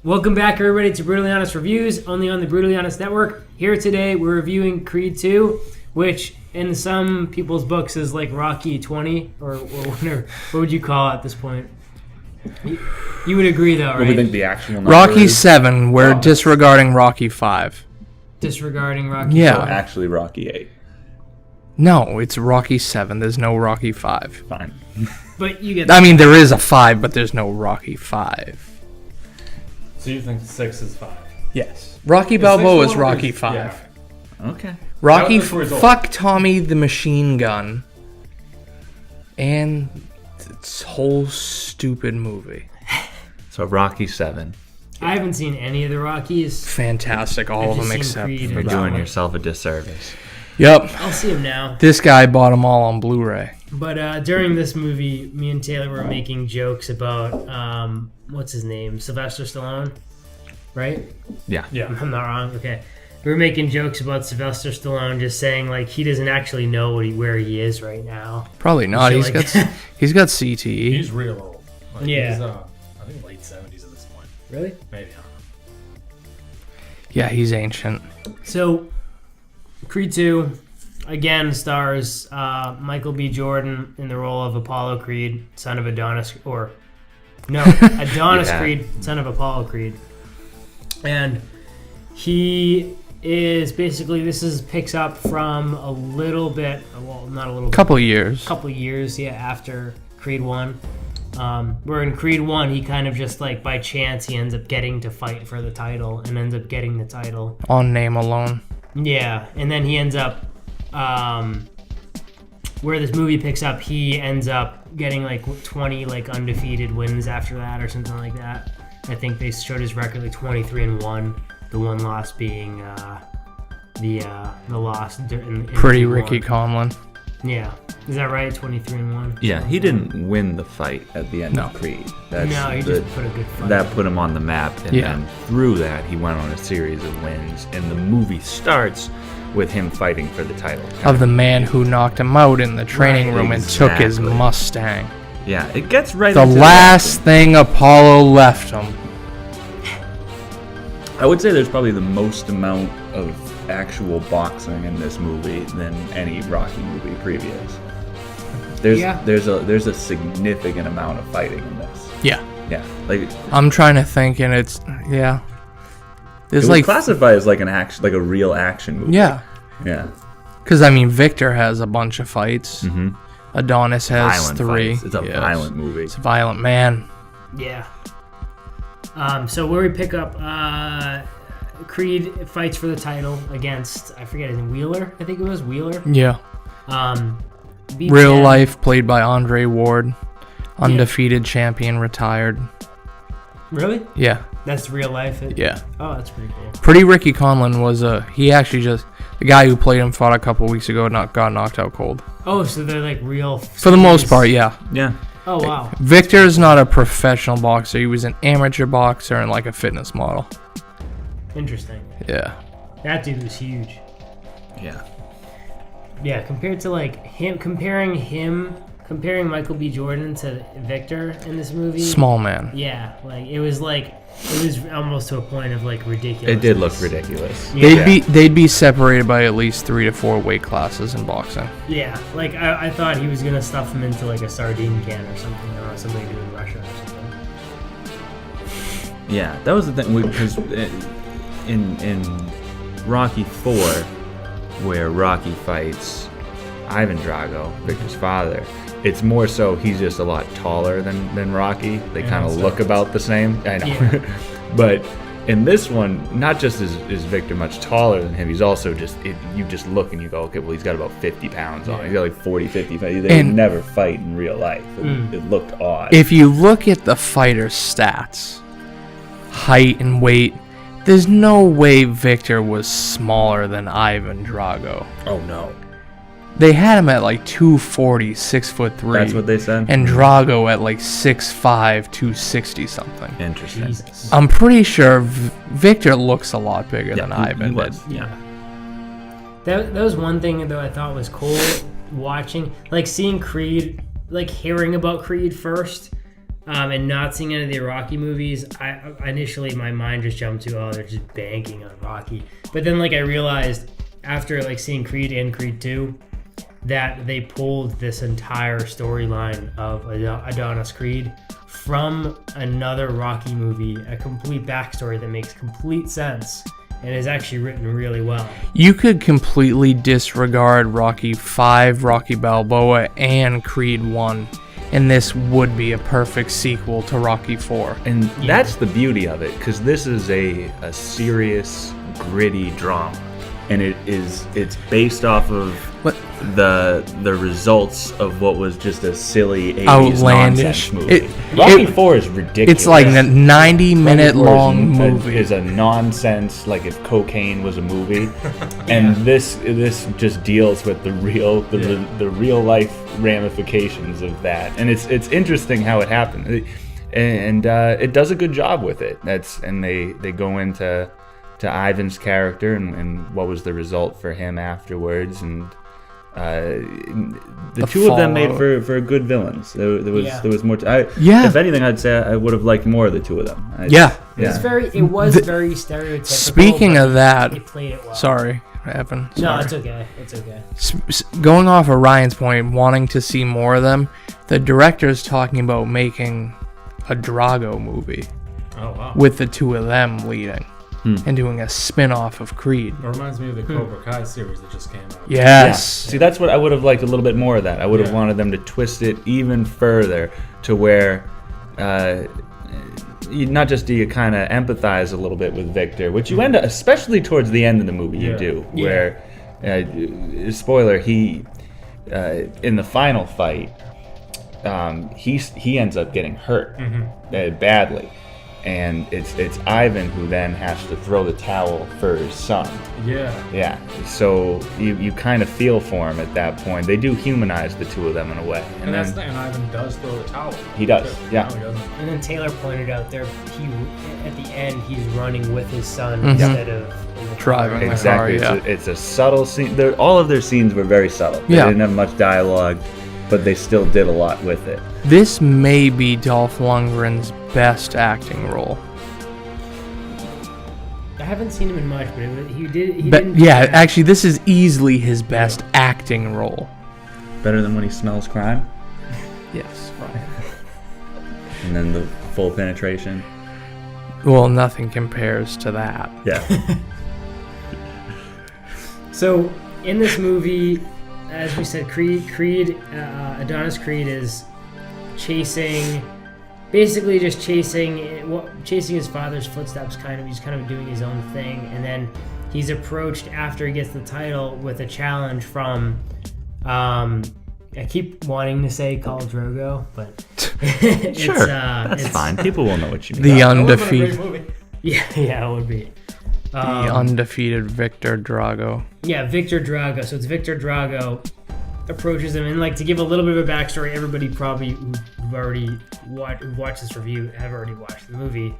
Welcome back, everybody, to Brutally Honest Reviews, only on the Brutally Honest Network. Here today, we're reviewing Creed 2, which in some people's books is like Rocky 20, or whatever. What would you call it at this point? You would agree, though, right? What do we think the actual number Rocky is? 7, we're disregarding Rocky 5. Disregarding Rocky Yeah. 5. Actually, Rocky 8. No, it's Rocky 7. There's no Rocky 5. Fine. But you get I mean, there is a 5, but there's no Rocky 5. So you think 6 is 5? Yes. Rocky Is Balboa is 6 Rocky or- 5. yeah. Okay. Rocky, That was the fuck Tommy the Machine Gun. And this whole stupid movie. So Rocky 7. I haven't seen any of the Rockies. Fantastic, all I've of just them seen except Creed for You're and that doing one. yourself a disservice. Yep. I'll see them now. This guy bought them all on Blu-ray. But during this movie, me and Taylor were making jokes about, what's his name? Sylvester Stallone? Right? Yeah. Yeah. I'm not wrong. Okay. We were making jokes about Sylvester Stallone, just saying like he doesn't actually know where he is right now. Probably not. Shit He's like got that. he's got CTE. He's real old. Like, Yeah. He's, I think late 70s at this point. Really? Maybe, I don't know. Yeah, he's ancient. So, Creed 2 again stars Michael B. Jordan in the role of Apollo Creed, son of Adonis, Adonis Yeah. Creed, son of Apollo Creed, and he is basically picks up from a little bit, well, not a little bit, Couple years. couple years, after Creed 1. Where in Creed 1, he kind of just like by chance he ends up getting to fight for the title and ends up getting the title. On name alone. Yeah, and then he ends up, where this movie picks up, he ends up getting like 20 like undefeated wins after that or something like that. I think they showed his record like 23-1. The one loss being the loss in Pretty Creed Ricky 1. Conlon. Yeah, is that right? 23-1. Yeah, he didn't win the fight at the end No. of Creed. No, he just put a good fight. That put him on the map, and Yeah. then through that, he went on a series of wins. And the movie starts with him fighting for the title. Of the man who knocked him out in the training Right, room and took his exactly. Mustang. Yeah, it gets right The into last thing Apollo left him. I would say there's probably the most amount of actual boxing in this movie than any Rocky movie previous. There's a significant amount of fighting in this. Yeah. Yeah, like I'm trying to think, and it's, yeah. it There's was like, classified as like an action, like a real action movie. yeah. Yeah. Because, I mean, Viktor has a bunch of fights. Mm-hmm. Adonis has Violent 3. fights. It's a Yes. violent movie. It's a violent man. Yeah. So where we pick up, Creed fights for the title against, I forget his name, Wheeler? I think it was Wheeler. Yeah. Beats Real him. life, played by Andre Ward. Undefeated champion, retired. Really? Yeah. That's real life? Yeah. Oh, that's pretty cool. Pretty Ricky Conlon was the guy who played him fought a couple weeks ago, got knocked out cold. Oh, so they're like real... For the most part, yeah. Yeah. Oh, wow. Viktor's not a professional boxer. He was an amateur boxer and like a fitness model. Interesting. Yeah. That dude was huge. Yeah. Yeah, compared to like comparing Michael B. Jordan to Viktor in this movie. Small man. Yeah, it was almost to a point of like ridiculous. It did look ridiculous. Yeah. They'd be separated by at least 3 to 4 weight classes in boxing. Yeah, like I thought he was gonna stuff him into like a sardine can or something, or something to do in Russia or something. Yeah, that was the thing because in Rocky 4, where Rocky fights Ivan Drago, Victor's father, it's more so he's just a lot taller than Rocky. They kind of look about the same. I know. Yeah. But in this one, not just is Victor much taller than him, he's also you just look and you go, okay, well, he's got about 50 pounds on. He's got like 40, 50 pounds. They would never fight in real life. It looked odd. If you look at the fighter's stats, height and weight, there's no way Viktor was smaller than Ivan Drago. Oh, no. They had him at like 240, 6'3". That's what they said? And Drago at like 6'5", 260 something. Interesting. Jesus. I'm pretty sure Viktor looks a lot bigger than Ivan he did. was. Yeah. That was one thing though I thought was cool watching, like seeing Creed, like hearing about Creed first and not seeing any of the Rocky movies, I initially my mind just jumped to, oh, they're just banking on Rocky. But then like I realized after like seeing Creed and Creed 2 that they pulled this entire storyline of Adonis Creed from another Rocky movie, a complete backstory that makes complete sense and is actually written really well. You could completely disregard Rocky 5, Rocky Balboa, and Creed 1, and this would be a perfect sequel to Rocky 4. And that's the beauty of it, because this is a serious, gritty drama, and it's based off of the results of what was just a silly 80s outlandish nonsense movie. Rocky 4 is ridiculous. It's like a 90-minute long movie. Is a nonsense, like if cocaine was a movie, and this just deals with the real life ramifications of that, and it's interesting how it happened, and it does a good job with it. They go into Ivan's character and what was the result for him afterwards, and the two of them made for good villains. There was more. If anything, I'd say I would have liked more of the two of them. It was very stereotypical. Speaking of that, they played it well. Sorry, Evan. No, it's okay. It's okay. Going off of Ryan's point, wanting to see more of them, the director's talking about making a Drago movie. Oh wow. With the two of them leading. And doing a spin-off of Creed. It reminds me of the Cobra Kai series that just came out. Yes. Yeah. See, that's what I would have liked, a little bit more of that. I would have wanted them to twist it even further to where not just do you kind of empathize a little bit with Viktor, which you end up, especially towards the end of the movie, you do, where, spoiler, he, in the final fight, he ends up getting hurt badly. And it's Ivan who then has to throw the towel for his son. Yeah. So you kind of feel for him at that point. They do humanize the two of them in a way. And Ivan does throw the towel. He does. Yeah. No, he doesn't. And then Taylor pointed out at the end he's running with his son instead of in the driving. Exactly. Car, it's a subtle scene. All of their scenes were very subtle. They didn't have much dialogue, but they still did a lot with it. This may be Dolph Lundgren's best acting role. I haven't seen him in much, but he did. Actually, this is easily his best acting role. Better than when he smells crime? Yes, right. And then the full penetration? Well, nothing compares to that. Yeah. So, in this movie, as we said, Adonis Creed is basically just chasing his father's footsteps. He's kind of doing his own thing, and then he's approached after he gets the title with a challenge from I keep wanting to say Khal Drogo, but sure, that's fine. People will know what you mean. The undefeated. Yeah, it would be. The undefeated Viktor Drago. Yeah, Viktor Drago. So it's Viktor Drago approaches him, and like to give a little bit of a backstory, everybody probably who've already watched this review have already watched the movie,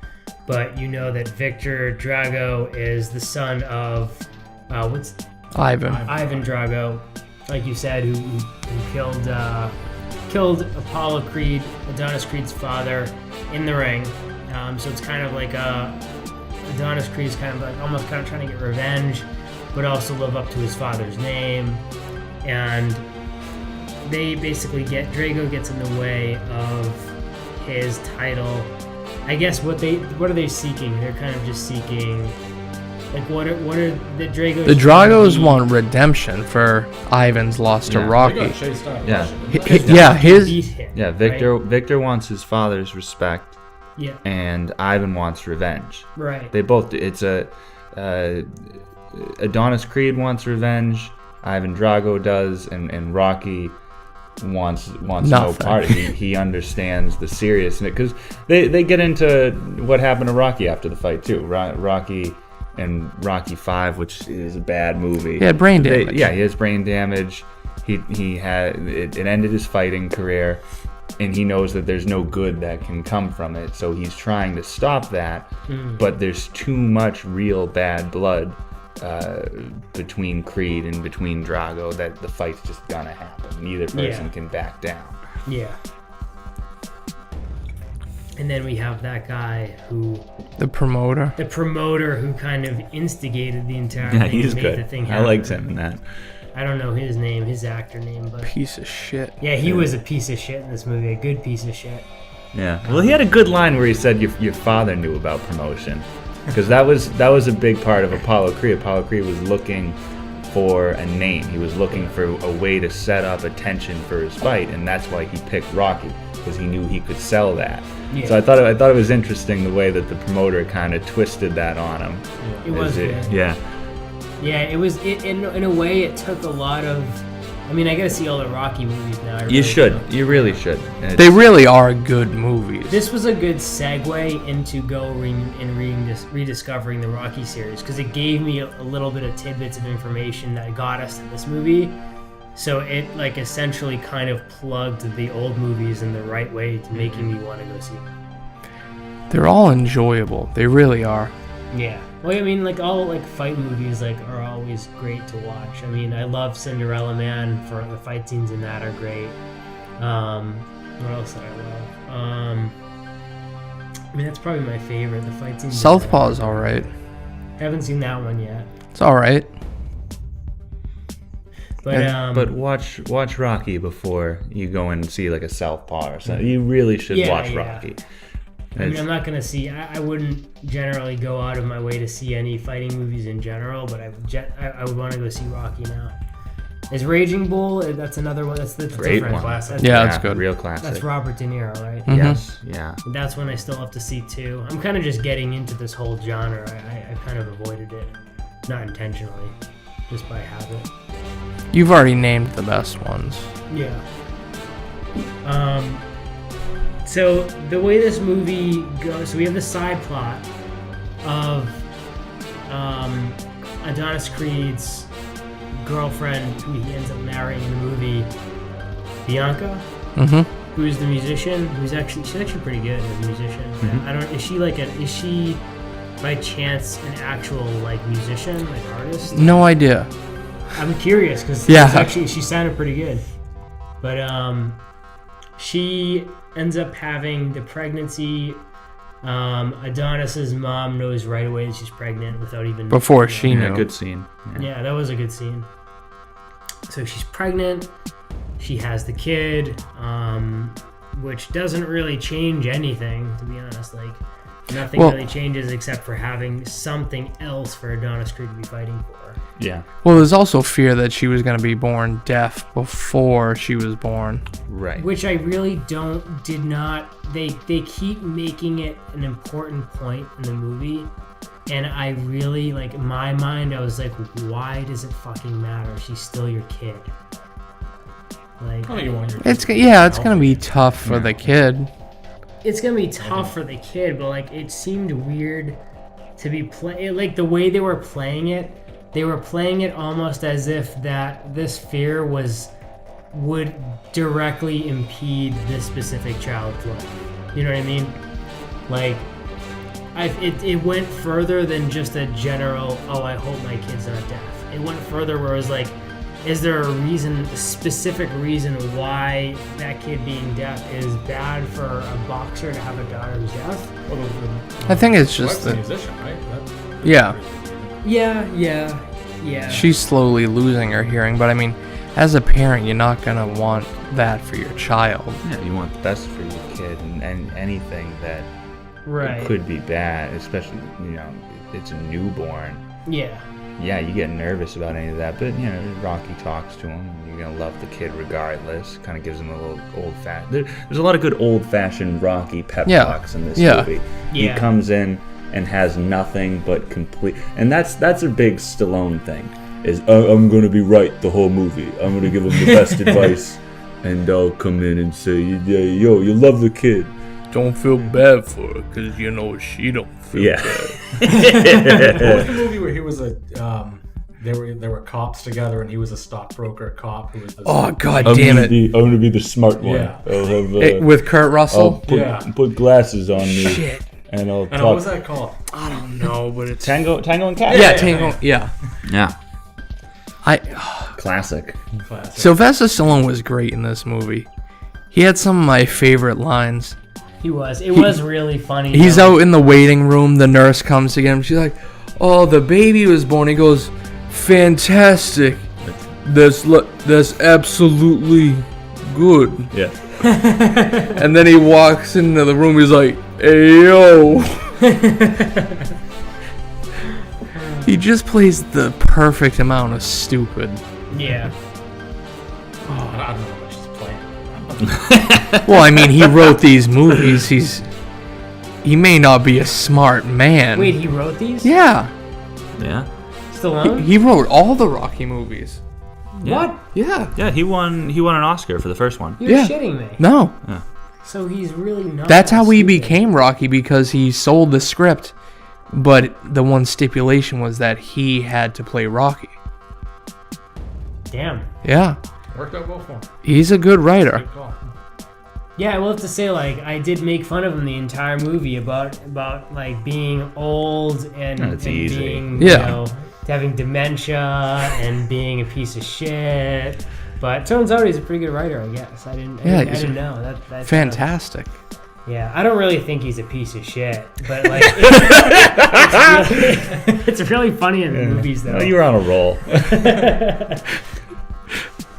but you know that Viktor Drago is the son of Ivan Drago, like you said, who killed Apollo Creed, Adonis Creed's father, in the ring. So it's kind of like Adonis Creed is kind of like almost kind of trying to get revenge, but also live up to his father's name. And they basically Drago gets in the way of his title. I guess what are they seeking? They're kind of just seeking, like, what are the Dragos? The Dragos want redemption for Ivan's loss to Rocky. Viktor wants his father's respect. Yeah. And Ivan wants revenge. Right. They both. It's Adonis Creed wants revenge. Ivan Drago does, and Rocky wants no part. He understands the seriousness, because they get into what happened to Rocky after the fight too. Rocky and Rocky 5, which is a bad movie. Yeah, brain damage. He has brain damage. He had it ended his fighting career, and he knows that there's no good that can come from it. So he's trying to stop that, but there's too much real bad blood between Creed and between Drago that the fight's just gonna happen. Neither person can back down. Yeah. And then we have that guy The promoter. who kind of instigated the entire Yeah, thing. he's and made good. The thing I happen. liked him in that. I don't know his actor name, but Piece of shit. yeah, he was a piece of shit in this movie, a good piece of shit. Yeah. Well, he had a good line where he said your father knew about promotion, because that was a big part of Apollo Creed. Apollo Creed was looking for a name. He was looking for a way to set up attention for his fight, and that's why he picked Rocky, because he knew he could sell that. Yeah. So I thought it was interesting the way that the promoter kind of twisted that on him. It was good. Yeah. Yeah, it was. In a way, it took a lot of. I mean, I gotta see all the Rocky movies now. I You really should. do. You really should. They really are good movies. This was a good segue into rediscovering the Rocky series, because it gave me a little bit of tidbits of information that got us to this movie. So it like essentially kind of plugged the old movies in the right way to making me want to go see them. They're all enjoyable. They really are. Yeah. Well, I mean, like all like fight movies like are always great to watch. I mean, I love Cinderella Man. For the fight scenes in that are great. What else did I love? I mean, that's probably my favorite. The fight scenes. Southpaw's all right. Haven't seen that one yet. It's all right. But watch Rocky before you go and see like a Southpaw or something. You really should watch Rocky. I mean, I'm not gonna see. I wouldn't generally go out of my way to see any fighting movies in general, but I would want to go see Rocky now. Is Raging Bull? That's another one. That's the Great different one. classic. Yeah, that's good. Real classic. That's Robert De Niro, right? Mhm. Yes. Yeah. That's one I still have to see too. I'm kind of just getting into this whole genre. I kind of avoided it, not intentionally, just by habit. You've already named the best ones. Yeah. So the way this movie goes, so we have the side plot of Adonis Creed's girlfriend, who he ends up marrying in the movie, Bianca, Mm-hmm. who is the musician. She's actually pretty good as a musician. Mhm. I don't. Is she by chance an actual like musician, like artist? No idea. I'm curious because she sounded pretty good, but she ends up having the pregnancy. Adonis's mom knows right away that she's pregnant without even Before she Yeah, knew. good scene. Yeah, that was a good scene. So she's pregnant. She has the kid, which doesn't really change anything, to be honest. Like nothing really changes except for having something else for Adonis Creed to be fighting for. Yeah. Well, there's also fear that she was going to be born deaf before she was born. Right. Which I really did not. They keep making it an important point in the movie, and I really like in my mind. I was like, why does it fucking matter? She's still your kid. Like, you want your It's going to be tough for the kid. it's gonna be tough for the kid, but like it seemed weird to be like the way they were playing it. They were playing it almost as if that this fear would directly impede this specific child's life. You know what I mean? Like, it went further than just a general, oh, I hope my kid's not deaf. It went further where it was like, is there a specific reason why that kid being deaf is bad for a boxer to have a daughter who's deaf? I think it's just the that. musician, right? Yeah. Yeah. She's slowly losing her hearing, but I mean, as a parent, you're not going to want that for your child. Yeah, you want the best for your kid, and anything that Right. could be bad, especially it's a newborn. Yeah. Yeah, you get nervous about any of that, but Rocky talks to him. You're gonna love the kid regardless. Kind of gives him a little old-fashioned. There's a lot of good old-fashioned Rocky pep talks in this movie. Yeah. He comes in and has nothing but complete, and that's a big Stallone thing. Is I'm gonna be right the whole movie. I'm gonna give him the best advice, and I'll come in and say, yo, you love the kid. Don't feel bad for her, because she don't feel bad. What was the movie where he was they were cops together and he was a stockbroker cop who was the Oh, god damn it. I'm gonna be the smart one. Yeah. I'll have With Kurt Russell? put glasses on me. Shit. And I'll and talk. what was that called? I don't know, but it's... Tango and Cash? Yeah, Tango. Yeah. Yeah. Classic. Classic. Sylvester Stallone was great in this movie. He had some of my favorite lines. He was. It was really funny. He's though. out in the waiting room. The nurse comes to get him. She's like, "Oh, the baby was born." He goes, "Fantastic. That's absolutely good." Yeah. And then he walks into the room. He's like, "Hey, yo." He just plays the perfect amount of stupid. Yeah. Oh, I don't know how much he's playing. Well, I mean, he wrote these movies. He may not be a smart man. Wait, he wrote these? Yeah. Yeah. Stallone? He wrote all the Rocky movies. What? Yeah. Yeah, he won an Oscar for the first one. You're Yeah. shitting me. No. So he's really not. That's how that he stupid. became Rocky, because he sold the script, but the one stipulation was that he had to play Rocky. Damn. Yeah. Worked out well for him. He's a good writer. Good call. Yeah, I will have to say, like, I did make fun of him the entire movie about like being old and, That's and easy. being, Yeah. you know, having dementia and being a piece of shit. But turns out he's a pretty good writer, I guess. I didn't he's know that. Fantastic. Yeah, I don't really think he's a piece of shit, but like, it's really funny in the movies though. Oh, you were on a roll.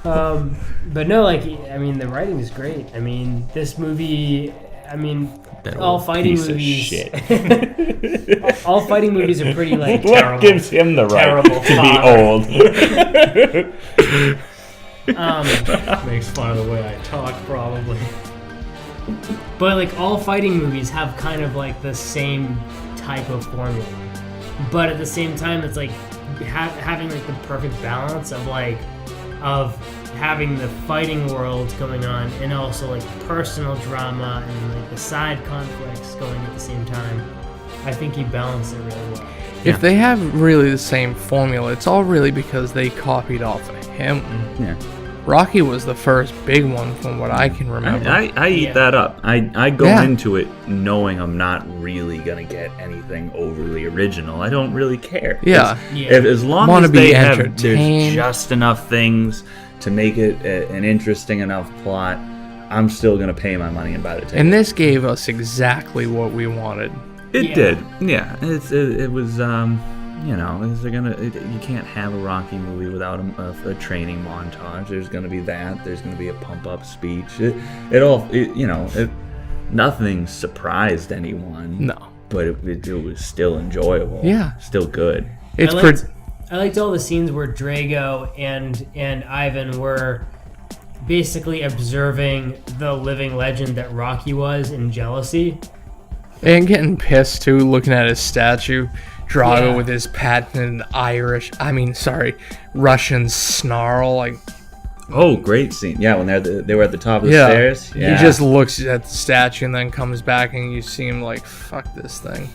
But no, like, I mean, the writing is great. I mean, this movie, I mean, That all old fighting piece of movies. shit. All fighting movies are pretty like What terrible. gives him the right terrible to be old? Makes fun of the way I talk, probably. But like all fighting movies have kind of like the same type of formula, but at the same time, it's like having like the perfect balance of having the fighting world going on and also like personal drama and like the side conflicts going at the same time. I think he balanced it really well. If they have really the same formula, it's all really because they copied off of him. Yeah. Rocky was the first big one from what I can remember. I eat Yeah. that up. I go Yeah. into it knowing I'm not really gonna get anything overly original. I don't really care. Yeah. Yeah. As long Wanna as be they have entertained. there's just enough things to make it an interesting enough plot, I'm still gonna pay my money and buy the ticket. And this gave us exactly what we wanted. It Yeah. did. Yeah. It was. You know, you can't have a Rocky movie without a training montage. There's going to be that. There's going to be a pump-up speech. Nothing surprised anyone. No. But it was still enjoyable. Yeah. Still good. It's I liked all the scenes where Drago and Ivan were basically observing the living legend that Rocky was in jealousy. and getting pissed too, looking at his statue. Drago Yeah. with his patented Russian snarl, like Oh, great scene. Yeah, when they were at the top of the yeah. stairs. Yeah. He just looks at the statue and then comes back and you see him like, fuck this thing.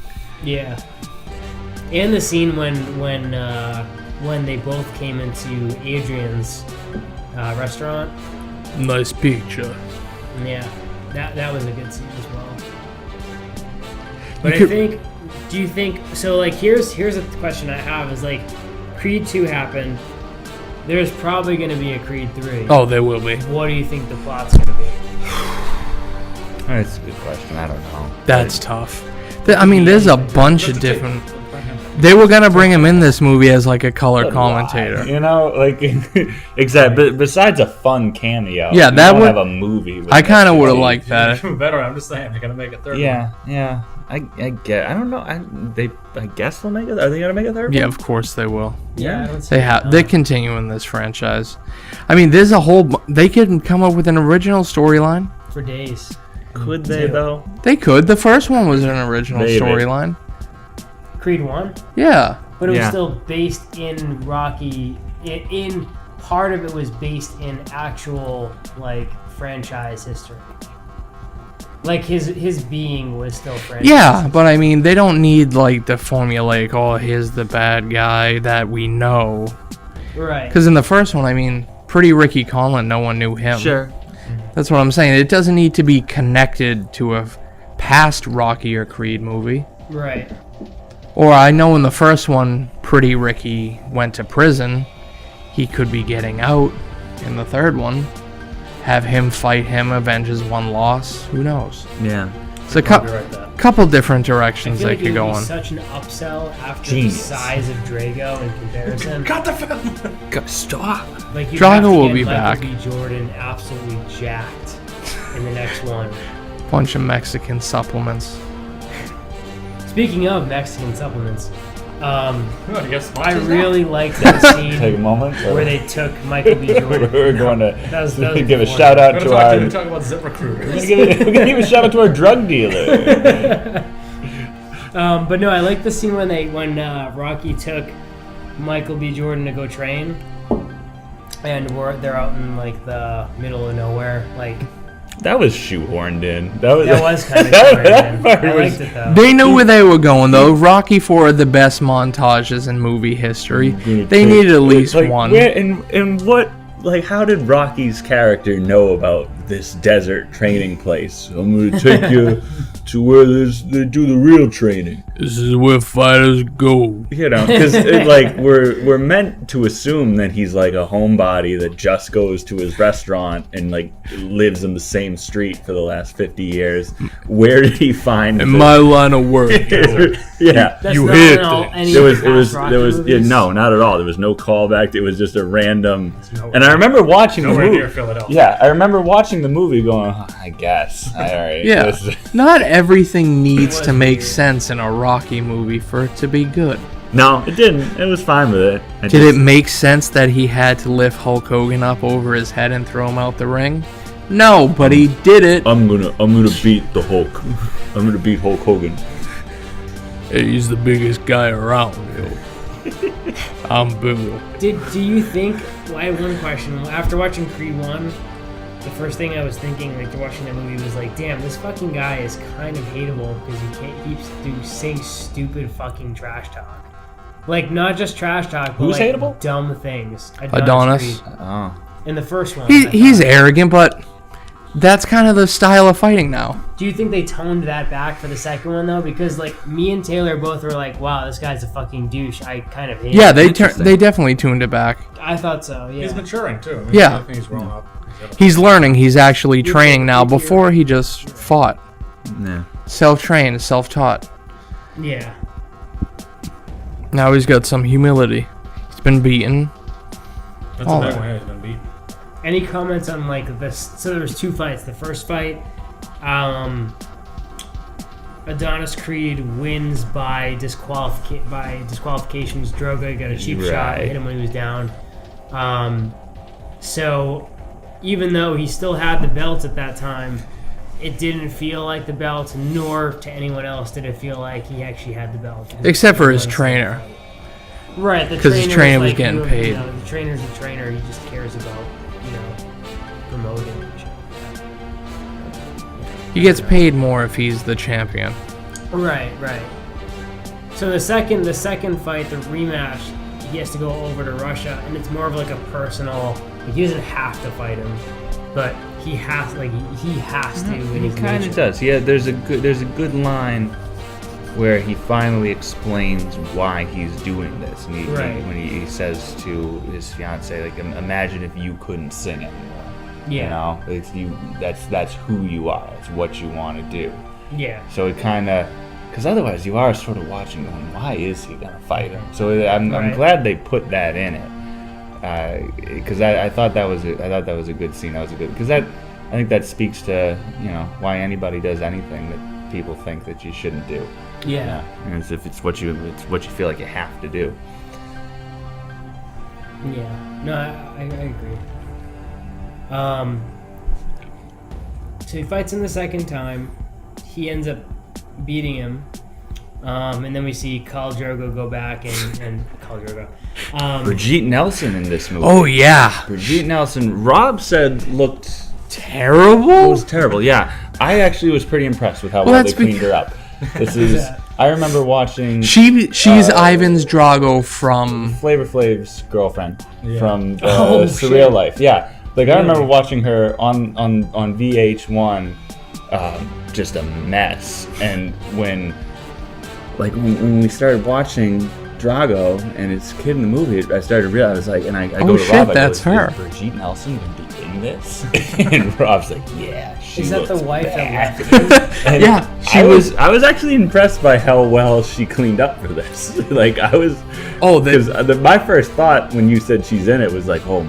Yeah. And the scene when they both came into Adrian's restaurant. Nice picture. Yeah, that was a good scene as well. But do you think so? Like, here's a question I have is like, Creed 2 happened. There's probably going to be a Creed 3. Oh, there will be. What do you think the plot's going to be? That's a good question. I don't know. That's tough. I mean, there's a bunch of different. They were gonna bring him in this movie as like a color commentator. You know, like exactly. But besides a fun cameo, Yeah, you that don't would- have a movie. With I kind of that would have movie. liked that. Better, I'm just saying, they're gonna make a third one. Yeah. I don't know. I guess they'll make it. Are they gonna make a third? Yeah, one? of course they will. Yeah, I don't see They it, have. no. They're continuing this franchise. I mean, there's a whole. They could come up with an original storyline. For days. Could they though? They could. The first one was an original Maybe. storyline. Creed 1? Yeah. But it was Yeah. still based in Rocky. In part of it was based in actual like franchise history. Like his being was still franchise. Yeah, but I mean, they don't need like the formulaic. Oh, here's the bad guy that we know. Right. Because in the first one, I mean, Pretty Ricky Conlan, no one knew him. Sure. That's what I'm saying. It doesn't need to be connected to a past Rocky or Creed movie. Right. Or I know in the first one, Pretty Ricky went to prison. He could be getting out in the third one. Have him fight him, avenge his one loss. Who knows? Yeah. It's a Copyright that. couple different I directions feel they like it could would go be in. such an upsell after Genius. the size of Drago in comparison. Cut the film. Stop. Like you Drago have to will get be Michael back. B. Jordan absolutely jacked in the next one. Bunch of Mexican supplements. Speaking of Mexican supplements, Oh, you guys I sponsors really liked that Take a scene moment. where they took Michael B. Jordan. We're going to That was give a before. shout out now? to We're our. going to talk about zip recruiters. We're gonna give a shout out to our drug dealer. But no, I like the scene when Rocky took Michael B. Jordan to go train, and they're out in like the middle of nowhere. Like That was shoehorned in. that was kind of that part I was- liked it though. They knew where they were going though. Rocky IV had the best montages in movie history. They needed at least like, one. Where, and what? Like, how did Rocky's character know about this desert training place? I'm gonna take you to where they do the real training. This is where fighters go. You know, because like we're meant to assume that he's like a homebody that just goes to his restaurant and like lives in the same street for the last 50 years. Where did he find In this? my line of work. Yeah, That's you not hit in all, it. any there of the was past Rocky yeah, movies. no, not at all. There was no callback. It was just a random. nowhere- And I remember watching the Nowhere movie. near Philadelphia. Yeah, I remember watching the movie, going, "Oh, I guess, all right." Yeah. this- Not everything needs was to make weird. sense in a Rocky movie for it to be good. No, it didn't. It was fine with it. Did it make sense that he had to lift Hulk Hogan up over his head and throw him out the ring? No, but he did it. I'm gonna beat the Hulk. I'm gonna beat Hulk Hogan. He's the biggest guy around, yo. I'm Bill. Do you think? Well, I have one question. After watching Creed 1, the first thing I was thinking after watching that movie was like, damn, this fucking guy is kind of hateable because he keeps saying stupid fucking trash talk. Like, not just trash talk, but Who's like hateable? dumb things. Adonis. Creed. Oh, In the first one. He's arrogant, but that's kind of the style of fighting now. Do you think they toned that back for the second one though? Because like me and Taylor both were like, "Wow, this guy's a fucking douche." I kind of hate Yeah, him. they definitely tuned it back. I thought so. Yeah. He's maturing too. I mean, Yeah. I think he's grown up. He's learning. He's actually training now. Before he just fought. yeah. Self-trained, self-taught. Yeah. Now he's got some humility. He's been beaten. That's Oh. a big one. Yeah, he's been beat. Any comments on like this? So there was two fights. The first fight, Adonis Creed wins by disqualifications. Drogo got a cheap shot, Right. hit him when he was down. So even though he still had the belt at that time, it didn't feel like the belt, nor to anyone else did it feel like he actually had the belt. Except for his trainer. Right, the 'Cause his trainer trainer was like, getting paid. You know, the trainer's a trainer. He just cares about, promoting. and shit. He gets paid more if he's the champion. Right. So the second fight, the rematch, he has to go over to Russia, and it's more of like a personal. Like, he doesn't have to fight him, but he has. Like he has to. in He his kind nature. of does. Yeah, there's a good line where he finally explains why he's doing this, and when he says to his fiance, like, imagine if you couldn't sing anymore. Yeah. You know, it's you. That's who you are. It's what you want to do. Yeah. So it kind of, because otherwise you are sort of watching, going, why is he gonna fight him? So I'm Right. glad they put that in it, because I thought that was a good scene. That was a good, because I think that speaks to why anybody does anything that people think that you shouldn't do. Yeah. And as if it's what you feel like you have to do. Yeah. No, I agree. So he fights him the second time. He ends up beating him. And then we see Khal Drogo go back and Khal Drogo. Brigitte Nelson in this movie. Oh yeah. Brigitte Nelson. Rob said looked Terrible? was terrible. Yeah, I actually was pretty impressed with how Well, well they that's cleaned her up. This is. I remember watching She's Ivan's Drago from Flavor Flav's girlfriend from Oh, Surreal shit. Life. Yeah, like I remember watching her on VH1, just a mess. And when we started watching Drago and his kid in the movie, I started to realize, I was like, and I Oh, go to shit, Rob, I go, that's her. Is Brigitte Nelson going to be in this? And Rob's like, yeah, she Is that the looks wife bad. that left? And Yeah, she I was actually impressed by how well she cleaned up for this. Like, I was, Oh, because my first thought when you said she's in it was like, oh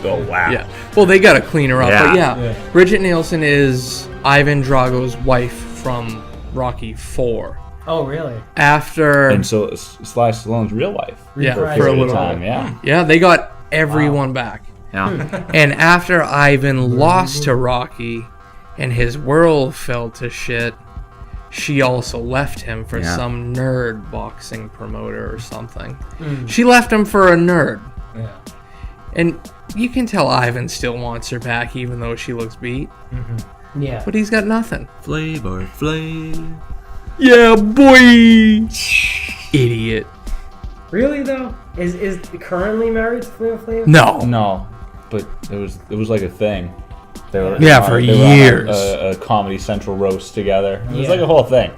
wow. yeah. Well, they gotta clean her up. Yeah. But yeah, Yeah. Bridget Nielsen is Ivan Drago's wife from Rocky 4. Oh, really? After And so Stallone's real wife. yeah, Reprised for a it. little time, bit. yeah. Yeah, they got everyone back. Yeah. And after Ivan lost to Rocky and his world fell to shit, she also left him for Yeah. some nerd boxing promoter or something. She left him for a nerd. Yeah. And you can tell Ivan still wants her back even though she looks beat. Yeah. But he's got nothing. Flavor Flav. Yeah, boy! Idiot. Really though? Is currently married to Flavor Flav? No. No, but it was like a thing. They were Yeah, for they were on years. a Comedy Central roast together. It was Yeah. like a whole thing.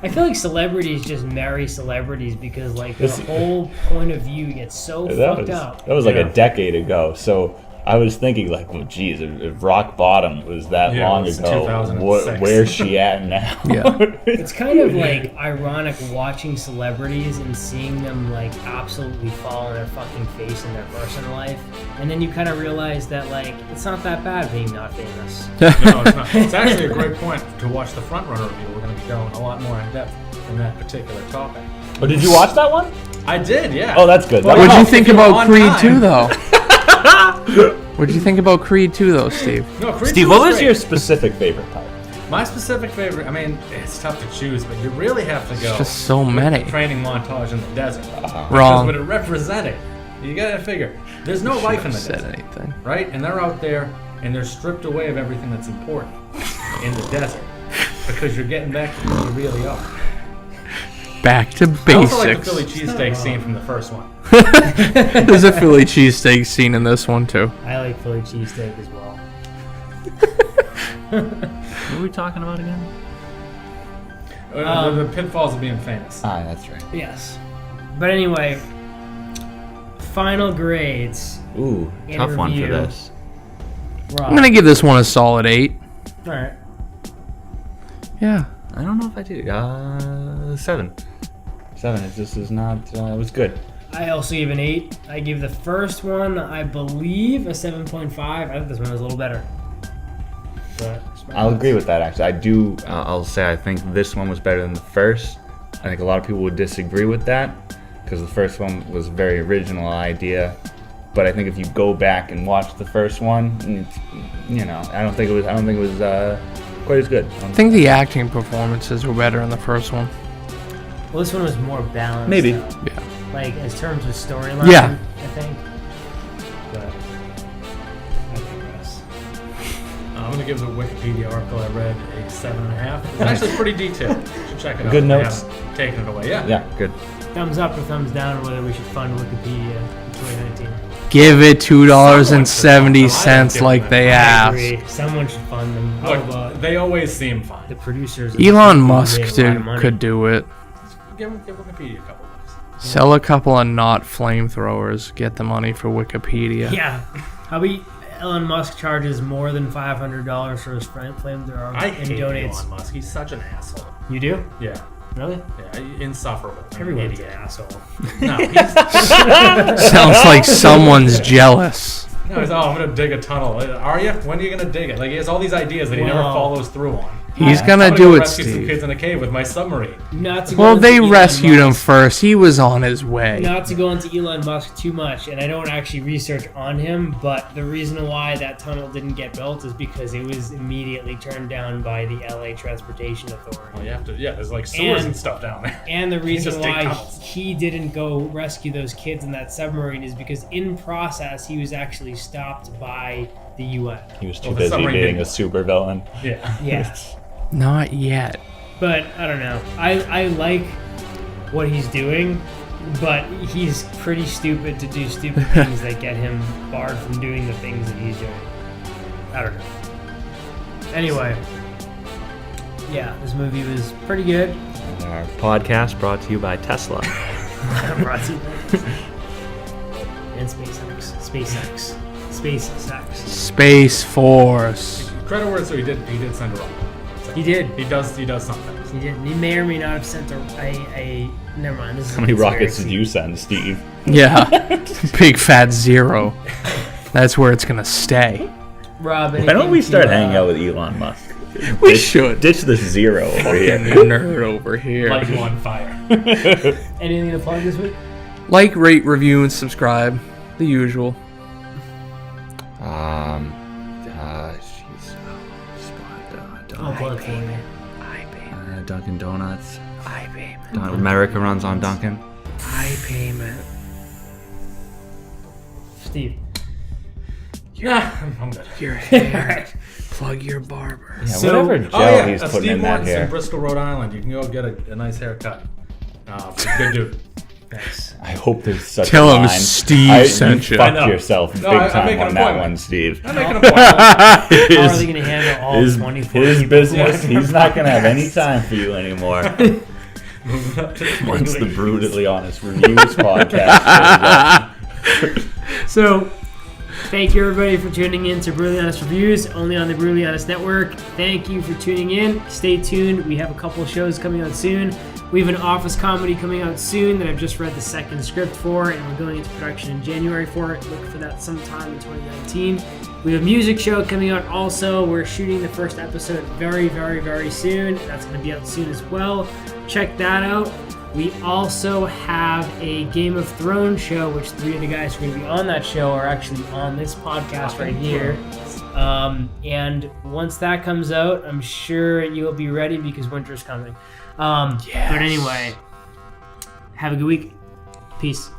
I feel like celebrities just marry celebrities because like This- the whole point of view gets so That fucked was up. that was like Yeah. a decade ago. So I was thinking like, well, geez, if Rock Bottom was that Yeah, long it was ago, 2006. where's she at now? Yeah. It's kind of like ironic watching celebrities and seeing them like absolutely fall on their fucking face in their personal life, and then you kind of realize that like it's not that bad being not famous. No, it's not. It's actually a great point to watch the front runner review. We're going to be going a lot more in depth in that particular topic. Oh, did you watch that one? I did, yeah. Oh, that's good. Well, What'd you if think you're about on Creed time. 2 though? What'd you think about Creed 2 though, Steve? No, Creed Steve, 2 what was great. your specific favorite part? My specific favorite, I mean, it's tough to choose, but you really have to go. Just so with many. the training montage in the desert. Because Wrong. what it represented, you gotta figure, there's no life in the Said desert, anything. right? And they're out there, and they're stripped away of everything that's important in the desert. Because you're getting back to who you really are. Back to I also like the basics. Philly cheesesteak scene from the first one. There's a Philly cheesesteak scene in this one too. I like Philly cheesesteak as well. What were we talking about again? The pitfalls of being famous. Ah, that's right. Yes, but anyway, final grades. Ooh, In tough one for review. this. Rob. I'm gonna give this one a solid 8. All right. Yeah. I don't know if I do. 7. 7. This is not. It was good. I also give an 8. I give the first one, I believe, a 7.5. I think this one was a little better. But I'll agree with that. Actually, I do. I'll say I think this one was better than the first. I think a lot of people would disagree with that because the first one was a very original idea. But I think if you go back and watch the first one, you know, I don't think it was quite as good. I think the acting performances were better in the first one. Well, this one was more balanced. Maybe. though. Yeah. Like, as terms of storyline, Yeah. I think. But I digress. I'm going to give the Wikipedia article I read a 7.5. It's actually pretty detailed. You should check it out. Good They notes. haven't taken it away. Yeah. Yeah, good. Thumbs up or thumbs down on whether we should fund Wikipedia in 2019. Give it $2.70 Someone like should they I asked. agree. Someone should fund them. How Look, about they always seem fine. the producers? of Elon Wikipedia Musk made a lot of money. could do it. Give Wikipedia a couple bucks. Sell a couple of not flamethrowers. Get the money for Wikipedia. Yeah. How about Elon Musk charges more than $500 for his flamethrower I and hate donates? Elon Musk. He's such an asshole. You do? Yeah. Really? Yeah, insufferable. Everyone's an Idiot. asshole. No, he's, Sounds like someone's jealous. no, he's, I'm going to dig a tunnel. Are you? When are you going to dig it? Like, he has all these ideas that he never Well, follows through on. He's I'm gonna go do it, rescue some Steve. kids in a cave with my submarine. Not to go Well, into they Elon rescued him Musk- first. He was on his way. Not to go into Elon Musk too much, and I don't actually research on him, but the reason why that tunnel didn't get built is because it was immediately turned down by the LA Transportation Authority. Well, you have to, yeah, there's like sewers and And- stuff down there. And the reason just dig why tunnels. he didn't go rescue those kids in that submarine is because in process he was actually stopped by the UN. He was too Well, the busy submarine being a didn't- supervillain. Yeah. Yeah. Not yet. But I don't know. I like what he's doing, but he's pretty stupid to do stupid things that get him barred from doing the things that he's doing. I don't know. Anyway, yeah, this movie was pretty good. And our podcast brought to you by Tesla. Brought to you and SpaceX. Space Force. Credit where it's due, he did send a rocket. He did. He does something. He did. He may or may not have sent a never mind. This How many rockets did you send, Steve? Yeah. Big fat 0. That's where it's gonna stay. Rob, Why don't we start hanging out with Elon Musk? We should. Ditch this 0 over here. Nerd over here. Light you on fire. Anything to plug this week? Like, rate, review, and subscribe. The usual. I'll plug for you. Dunkin' Donuts. iPayment. America runs on Dunkin'. iPayment. Steve. Yeah, I'm good. Your hair. Plug your barber. Yeah, So- whatever gel he's putting Steve in that Morton's hair. in Bristol, Rhode Island. You can go get a nice haircut. Good dude. Nice. I hope there's such Tell a him line. Steve sent you you. I fucked know. yourself big No, I'm time making on an that appointment. one, Steve. I'm making a point. How are they going to handle all 24 his people? business, he's not going to have any time for you anymore. Once the Brutally Honest Reviews podcast shows up. So, thank you everybody for tuning in to Brutally Honest Reviews, only on the Brutally Honest Network. Thank you for tuning in. Stay tuned. We have a couple of shows coming out soon. We have an office comedy coming out soon that I've just read the second script for, and we're going into production in January for it. Look for that sometime in 2019. We have a music show coming out also. We're shooting the first episode very, very, very soon. That's going to be out soon as well. Check that out. We also have a Game of Thrones show, which 3 of the guys who are going to be on that show are actually on this podcast right here. And once that comes out, I'm sure you'll be ready because winter's coming. But anyway, have a good week. Peace.